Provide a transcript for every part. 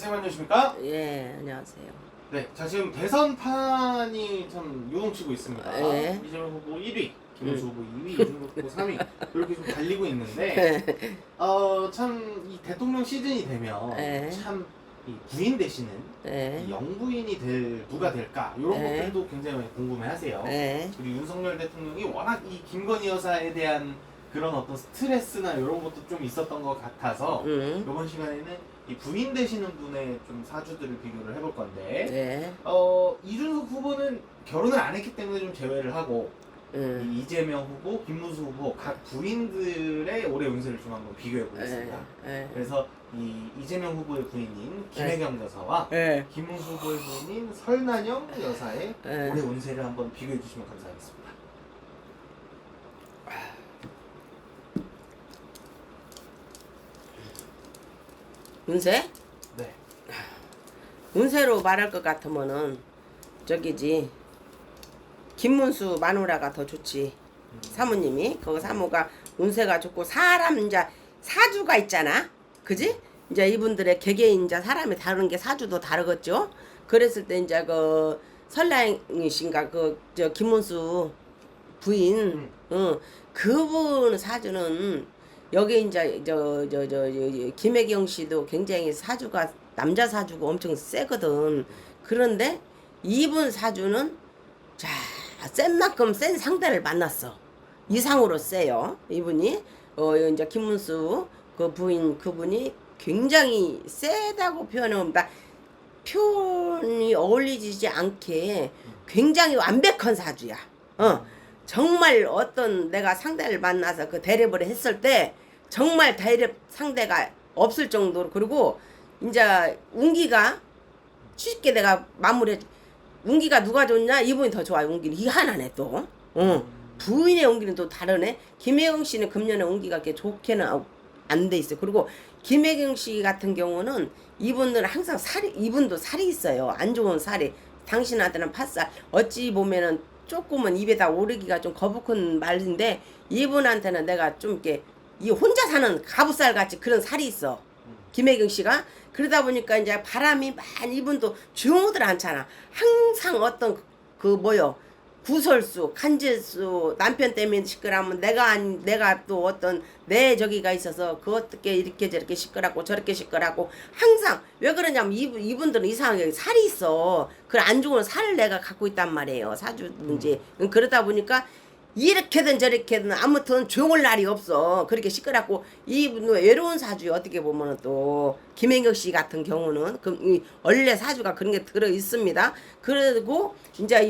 선생님 안녕하십니까? 예, 안녕하세요. 네, 자 지금 대선판이 참 요동치고 있습니다. 예. 이재명 후보 1위, 김문수 후보 2위, 이준석 후보 3위 이렇게 좀 달리고 있는데 참 이 대통령 시즌이 되면 예. 참 이 부인 되시는 예. 이 영부인이 누가 될까 이런 예. 것들도 굉장히 많이 궁금해하세요. 예. 그리고 윤석열 대통령이 워낙 이 김건희 여사에 대한 그런 어떤 스트레스나 이런 것도 좀 있었던 것 같아서 이번 시간에는 이 부인 되시는 분의 좀 사주들을 비교를 해볼 건데 예. 이준석 후보는 결혼을 안 했기 때문에 좀 제외를 하고 이 이재명 후보, 김문수 후보 각 부인들의 올해 운세를 좀 한번 비교해 보겠습니다. 예. 그래서 이 이재명 후보의 부인인 김혜경 여사와 예. 김문수 후보의 부인인 설난영 여사의 예. 올해 운세를 한번 비교해 주시면 감사하겠습니다. 운세? 네. 운세로 말할 것 같으면은 저기지 김문수 마누라가 더 좋지. 사모님이 그 사모가 운세가 좋고 사람 이제 사주가 있잖아. 그지? 이제 이분들의 개개인 이제 사람이 다른 게 사주도 다르겠죠. 그랬을 때 이제 그 설랑이신가 그 저 김문수 부인 그분 사주는 여기 이제 김혜경 씨도 굉장히 사주가 남자 사주고 엄청 세거든. 그런데 이분 사주는 자, 센 만큼 센 상대를 만났어. 이상으로 세요. 이분이 이제 김문수 그 부인 그분이 굉장히 세다고 표현합니다. 표현이 어울리지 않게 굉장히 완벽한 사주야. 정말 어떤 내가 상대를 만나서 그 대립을 했을 때 정말 대립 상대가 없을 정도로. 그리고 이제 운기가 쉽게 내가 마무리 운기가 누가 좋냐? 이분이 더 좋아요. 운기는 희한하네 또. 부인의 운기는 또 다르네. 김혜경 씨는 금년에 운기가 그렇게 좋게는 안 돼 있어요. 그리고 김혜경 씨 같은 경우는 이분들은 항상 이분도 살이 있어요. 안 좋은 살이. 당신한테는 팥살. 어찌 보면은 조금은 입에다 오르기가 좀 거북한 말인데 이분한테는 내가 좀 이렇게 이 혼자 사는 가부살 같이 그런 살이 있어. 김혜경 씨가. 그러다 보니까 이제 바람이 많이 이분도 조용하들 않잖아. 항상 어떤 구설수, 간질수, 남편 때문에 시끄러우면 내가 또 어떤 내 저기가 있어서 그 어떻게 이렇게 저렇게 시끄럽고 저렇게 시끄럽고 항상 왜 그러냐면 이분들은 이상하게 살이 있어. 그 안 좋은 살을 내가 갖고 있단 말이에요. 사주든지. 그러다 보니까 이렇게든 저렇게든 아무튼 좋을 날이 없어. 그렇게 시끄럽고 이분 외로운 사주 어떻게 보면은 또 김혜경 씨 같은 경우는 원래 사주가 그런 게 들어 있습니다. 그리고 이제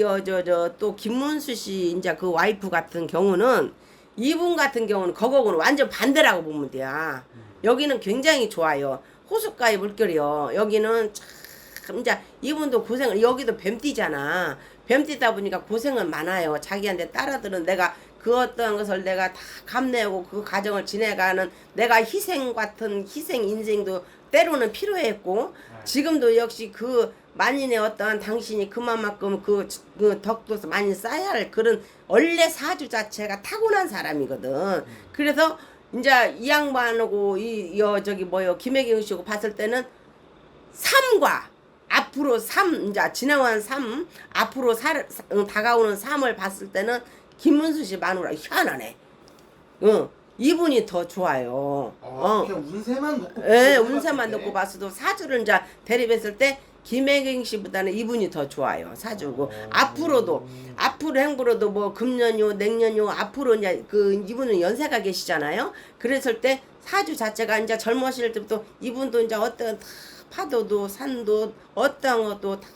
또 김문수 씨 이제 그 와이프 같은 경우는 이분 같은 경우는 거거는 완전 반대라고 보면 돼요. 여기는 굉장히 좋아요. 호숫가의 물결이요. 여기는 참 이제 이분도 고생을 여기도 뱀띠잖아. 뱀띠다 보니까 고생은 많아요. 자기한테 따라들은 내가 그 어떤 것을 내가 다 감내하고 그 과정을 지내가는 내가 희생 같은 희생 인생도 때로는 필요했고 지금도 역시 그 만인의 어떠한 당신이 그만큼 그 덕도 많이 쌓아야 할 그런 원래 사주 자체가 타고난 사람이거든. 그래서 이제 이 양반하고 김혜경 씨하고 봤을 때는 삶과 앞으로 이제 지나온 앞으로 다가오는 삶을 봤을 때는 김문수 씨 마누라 희한하네. 이분이 더 좋아요. 그냥 운세만 놓고 예, 운세만 놓고 봤어도 사주를 이제 대립했을 때 김혜경 씨보다는 이분이 더 좋아요. 사주고 앞으로 행부로도 뭐 금년요, 냉년요 앞으로 이제 이분은 연세가 계시잖아요. 그랬을 때 사주 자체가 이제 젊으실 때부터 이분도 이제 어떤 파도도 산도 어떤 것도 다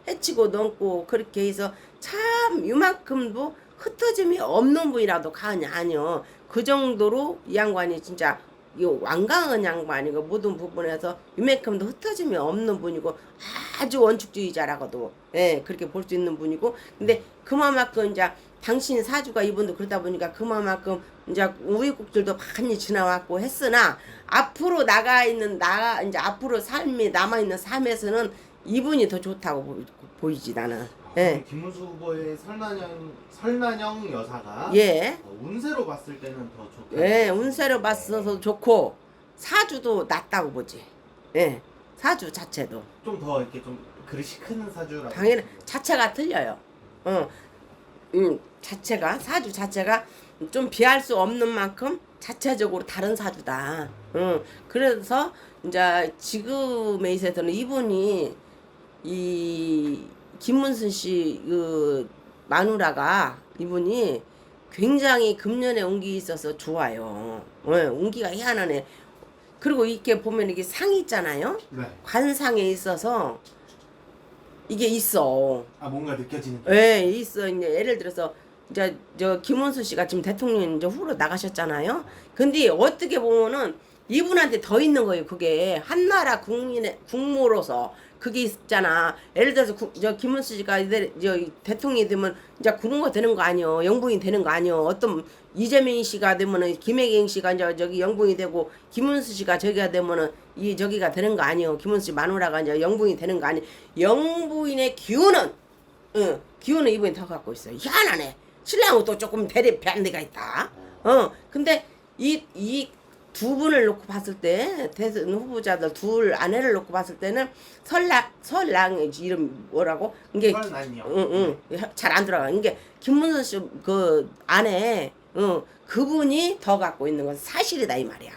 헤치고 넘고 그렇게 해서 참 이만큼도 흩어짐이 없는 분이라도 아니요. 그 정도로 이 양반이 진짜 완강한 양반이고 모든 부분에서 이만큼도 흩어짐이 없는 분이고 아주 원칙주의자라고도 그렇게 볼 수 있는 분이고 근데 그만큼 이제 당신 사주가 이분도 그러다 보니까 그만큼 이제 우익국들도 많이 지나왔고 했으나 앞으로 이제 앞으로 삶이 남아있는 삶에서는 이분이 더 좋다고 보이지 나는. 김문수 후보의 설난영 여사가 운세로 봤을 때는 더 좋다. 운세로 봤어서 좋고 사주도 낫다고 보지. 사주 자체도. 좀 더 이렇게 좀 그릇이 큰 사주라고. 당연히 자체가 틀려요. 자체가 사주 자체가 좀 비할 수 없는 만큼 자체적으로 다른 사주다. 그래서 이제 지금에 있어서는 이분이 이 김문순 씨 그 마누라가 이분이 굉장히 금년에 운기 있어서 좋아요. 운기가 희한하네. 그리고 이렇게 보면 이게 상이 있잖아요. 네. 관상에 있어서 이게 있어. 아 뭔가 느껴지는. 예, 있어. 이제 예를 들어서 이제 저 김원수 씨가 지금 대통령 이제 후로 나가셨잖아요. 근데 어떻게 보면은 이분한테 더 있는 거예요. 그게 한나라 국민의 국모로서 그게 있잖아. 예를 들어서 저 김문수 씨가 저 대통령이 되면 이제 그런 되는 거 아니요. 영부인 되는 거 아니요. 어떤 이재명 씨가 되면은 김혜경 씨가 이제 저기 영부인이 되고 김문수 씨가 저기가 되면은 이 저기가 되는 거 아니요. 김문수 씨 마누라가 이제 영부인이 되는 거 아니. 영부인의 기운은 기운은 이분이 더 갖고 있어요. 희한하네. 신랑은 또 조금 대립 반대가 있다. 근데 이 두 분을 놓고 봤을 때 대선 후보자들 둘 아내를 놓고 봤을 때는 설랑의 이름 뭐라고? 이게 설랑이요. 잘 안 들어가. 이게 김문선 씨 그 아내 그분이 더 갖고 있는 건 사실이다 이 말이야.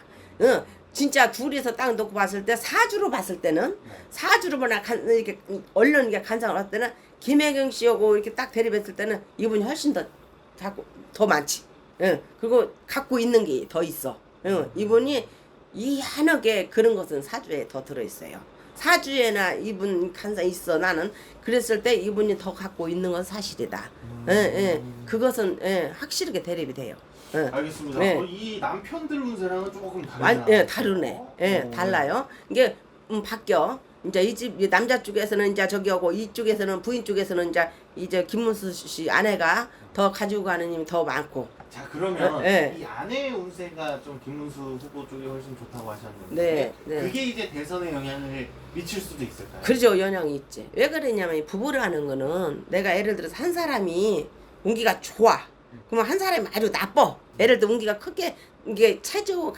진짜 둘이서 딱 놓고 봤을 때 사주로 봤을 때는 사주로만 이렇게 언론 이게 간상을 봤을 때는 김혜경 씨하고 이렇게 딱 대립했을 때는 이분이 훨씬 더 많지. 그리고 갖고 있는 게 더 있어. 이분이 희한하게 그런 것은 사주에 더 들어있어요. 사주에나 이분 간상 있어. 나는 그랬을 때 이분이 더 갖고 있는 건 사실이다. 그것은 확실하게 대립이 돼요. 알겠습니다. 이 남편들 운세랑은 조금 다르나? 다르네. 달라요. 이게 바뀌어. 이제 이 집 남자 쪽에서는 이제 저기하고 이쪽에서는 부인 쪽에서는 이제 김문수 씨 아내가 더 가지고 가는 힘이 더 많고. 자 그러면 이 아내의 운세가 좀 김문수 후보 쪽이 훨씬 좋다고 하셨는데 그게 이제 대선에 영향을 미칠 수도 있을까요? 그렇죠. 영향이 있지. 왜 그러냐면 부부를 하는 거는 내가 예를 들어서 한 사람이 운기가 좋아. 그러면 한 사람이 아주 나빠. 예를 들어 운기가 크게 이게 가지고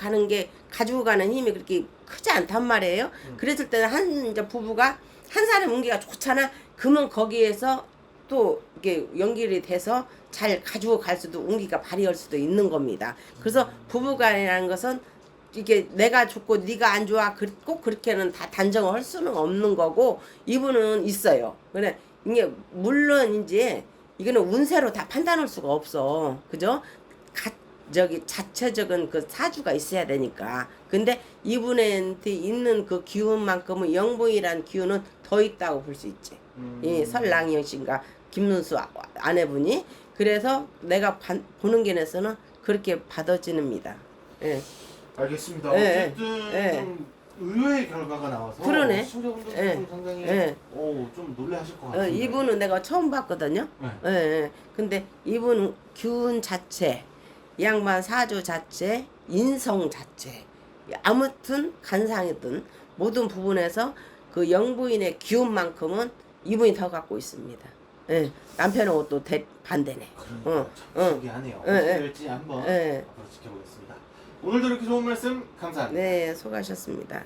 가는 힘이 그렇게 크지 않단 말이에요. 그랬을 때는 이제 부부가 한 사람 운기가 좋잖아. 그러면 거기에서 또 이게 연결이 돼서 잘 가지고 갈 수도 운기가 발휘할 수도 있는 겁니다. 그래서 부부간이라는 것은 이게 내가 좋고 네가 안 좋아 꼭 그렇게는 다 단정을 할 수는 없는 거고 이분은 있어요. 그래 이게 물론 이제 이거는 운세로 다 판단할 수가 없어. 그죠? 저기 자체적인 그 사주가 있어야 되니까. 근데 이분한테 있는 그 기운만큼은 영부인이란 기운은 더 있다고 볼 수 있지. 이 설랑이 씨인가 김문수 아내분이. 그래서 내가 보는 견해서는 그렇게 받아지는니다. 알겠습니다. 어쨌든 좀 의외의 결과가 나와서 그러네. 시청자분들도 좀 상당히 좀 놀라실 것 같아요. 이분은 내가 처음 봤거든요. 근데 이분 기운 자체, 이 양반 사주 자체, 인성 자체, 아무튼 간상이든 모든 부분에서 그 영부인의 기운만큼은 이분이 더 갖고 있습니다. 남편하고 또 반대네. 신기하네요. 어떻게 될지 한번 앞으로 지켜보겠습니다. 오늘도 이렇게 좋은 말씀 감사합니다. 네, 수고하셨습니다.